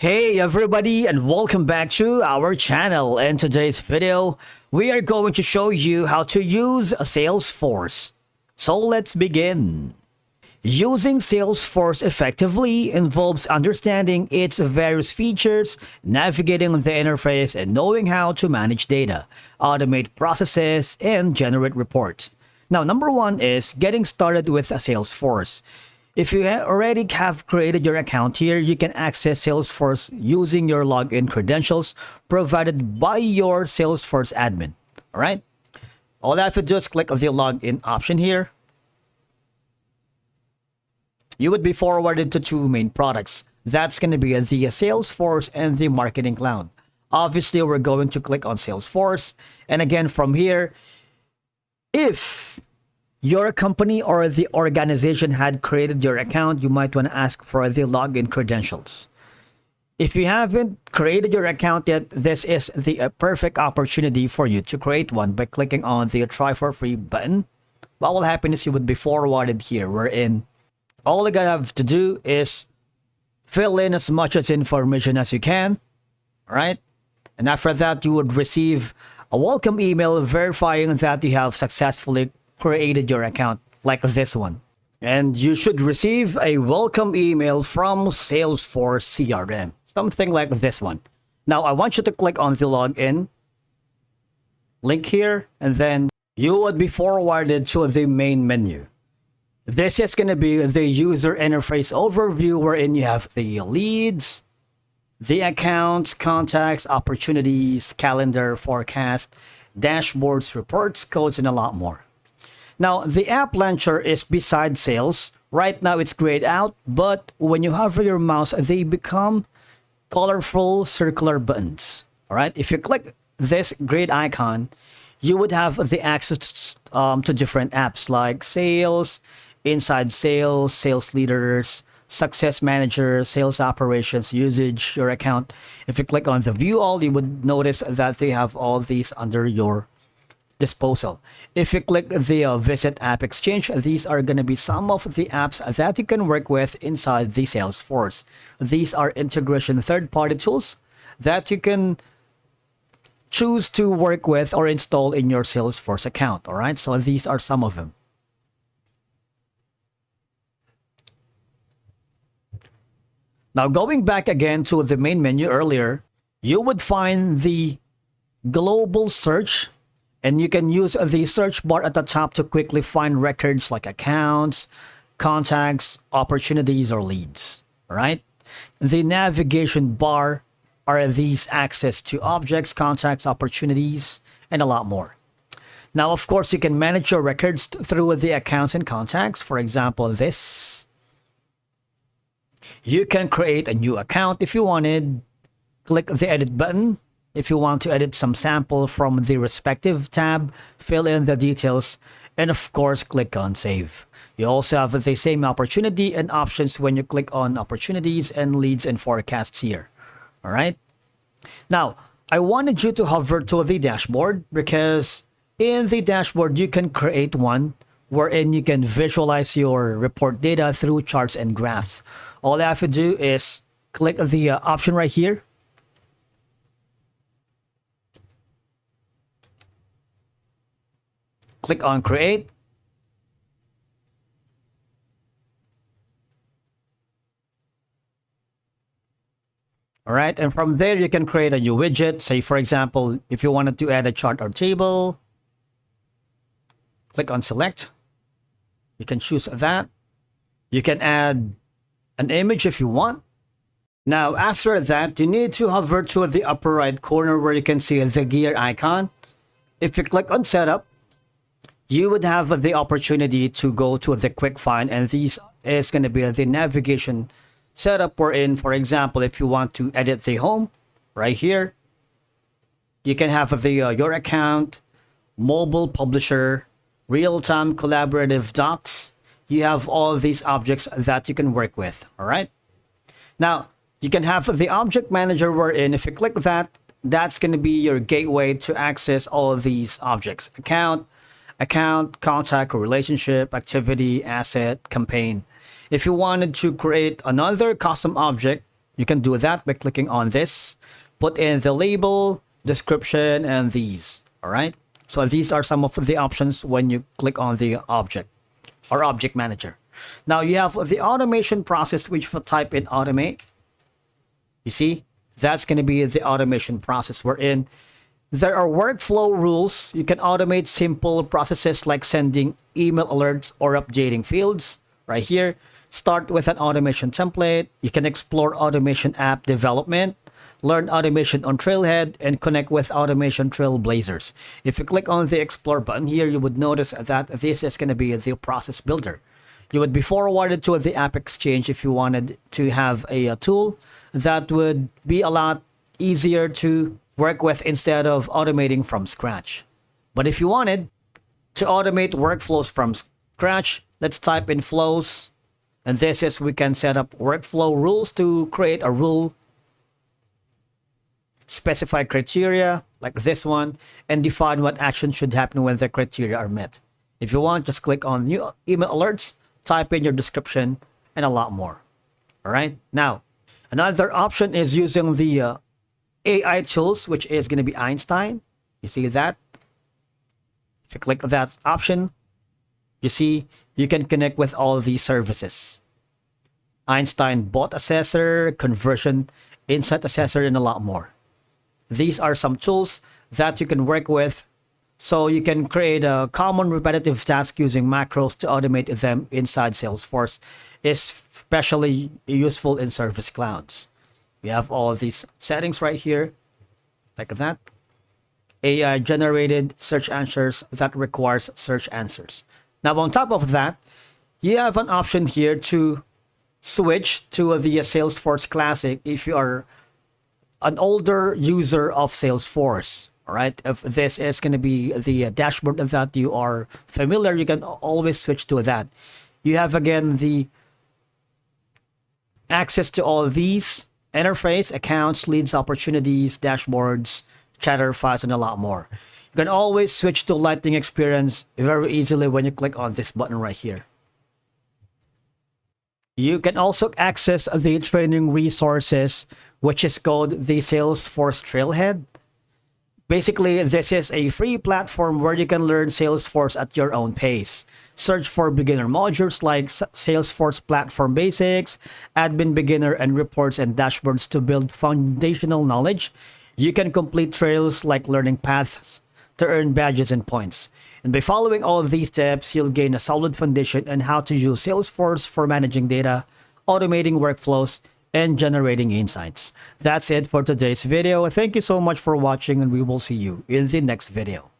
Hey everybody, and welcome back to our channel. In today's video, we are going to show you how to use Salesforce. So let's begin. Using Salesforce effectively involves understanding its various features, navigating the interface, and knowing how to manage data, automate processes, and generate reports. Now, number one is getting started with Salesforce. If you already have created your account here, you can access Salesforce using your login credentials provided by your Salesforce admin. All right. All I have to do is click on the login option here. You would be forwarded to two main products. That's going to be the Salesforce and the Marketing Cloud. Obviously, we're going to click on Salesforce. And again, from here, if your company or the organization had created your account, you might want to ask for the login credentials. If you haven't created your account yet, this is the perfect opportunity for you to create one by clicking on the try for free button. What will happen is you would be forwarded here, wherein all you gotta have to do is fill in as much as information as you can, all right? And after that, you would receive a welcome email verifying that you have successfully created your account, like this one. And you should receive a welcome email from Salesforce CRM, something like this one. Now, I want you to click on the login link here, and then you would be forwarded to the main menu. This is going to be the user interface overview, wherein you have the leads, the accounts, contacts, opportunities, calendar, forecast, dashboards, reports, codes, and a lot more. Now, the app launcher is beside sales. Right now, it's grayed out, but when you hover your mouse, they become colorful circular buttons. All right, if you click this grayed icon, you would have the access to different apps like sales, inside sales, sales leaders, success manager, sales operations, usage, your account. If you click on the view all, you would notice that they have all these under your disposal. If you click the visit app exchange, these are going to be some of the apps that you can work with inside the Salesforce. These are integration third-party tools that you can choose to work with or install in your Salesforce account. All right, so these are some of them. Now, going back again to the main menu earlier, you would find the global search, and you can use the search bar at the top to quickly find records like accounts, contacts, opportunities, or leads. All right. The navigation bar are these access to objects, contacts, opportunities, and a lot more. Now, of course, you can manage your records through the accounts and contacts. For example, this. You can create a new account if you wanted. Click the edit button. If you want to edit some sample from the respective tab, fill in the details, and of course, click on save. You also have the same opportunity and options when you click on opportunities and leads and forecasts here. All right. Now, I wanted you to hover to the dashboard because in the dashboard, you can create one wherein you can visualize your report data through charts and graphs. All I have to do is click the option right here. Click on create. All right, and from there you can create a new widget. Say, for example, if you wanted to add a chart or table, click on select. You can choose that. You can add an image if you want. Now, after that, you need to hover to the upper right corner where you can see the gear icon. If you click on setup, you would have the opportunity to go to the quick find, and this is going to be the navigation setup we're in. For example, if you want to edit the home right here, you can have the your account, mobile publisher, real-time collaborative docs. You have all of these objects that you can work with. All right. Now, you can have the object manager wherein if you click that, that's going to be your gateway to access all of these objects. Account, contact, relationship, activity, asset, campaign. If you wanted to create another custom object, You can do that by clicking on this, put in the label, description, and these. All right. So these are some of the options when you click on the object or object manager. Now you have the automation process, which if you type in automate, you see, that's going to be the automation process we're in. There are workflow rules. You can automate simple processes like sending email alerts or updating fields. Right here, start with an automation template. You can explore automation app development, learn automation on Trailhead, and connect with automation trailblazers. If you click on the explore button here, you would notice that this is going to be the process builder. You would be forwarded to the app exchange if you wanted to have a tool that would be a lot easier to work with instead of automating from scratch. But if you wanted to automate workflows from scratch, let's type in flows. And this is, we can set up workflow rules to create a rule, specify criteria like this one, and define what action should happen when the criteria are met. If you want, just click on new email alerts, type in your description, and a lot more. All right. Now, another option is using the AI tools, which is going to be Einstein. You see that? If you click that option, you see you can connect with all these services. Einstein Bot Assessor, Conversion Insight Assessor, and a lot more. These are some tools that you can work with, so you can create a common repetitive task using macros to automate them inside Salesforce. Especially useful in service clouds. We have all of these settings right here, like that. AI generated search answers that requires search answers. Now, on top of that, you have an option here to switch to the Salesforce Classic if you are an older user of Salesforce. All right. If this is going to be the dashboard that you are familiar, you can always switch to that. You have again the access to all of these interface, accounts, leads, opportunities, dashboards, chatter files, and a lot more. You can always switch to Lightning Experience very easily when you click on this button right here. You can also access the training resources, which is called the Salesforce Trailhead. Basically, this is a free platform where you can learn Salesforce at your own pace. Search for beginner modules like Salesforce Platform Basics, Admin Beginner, and Reports and Dashboards to build foundational knowledge. You can complete trails like learning paths to earn badges and points. And by following all of these steps, you'll gain a solid foundation on how to use Salesforce for managing data, automating workflows, and generating insights. That's it for today's video. Thank you so much for watching, and we will see you in the next video.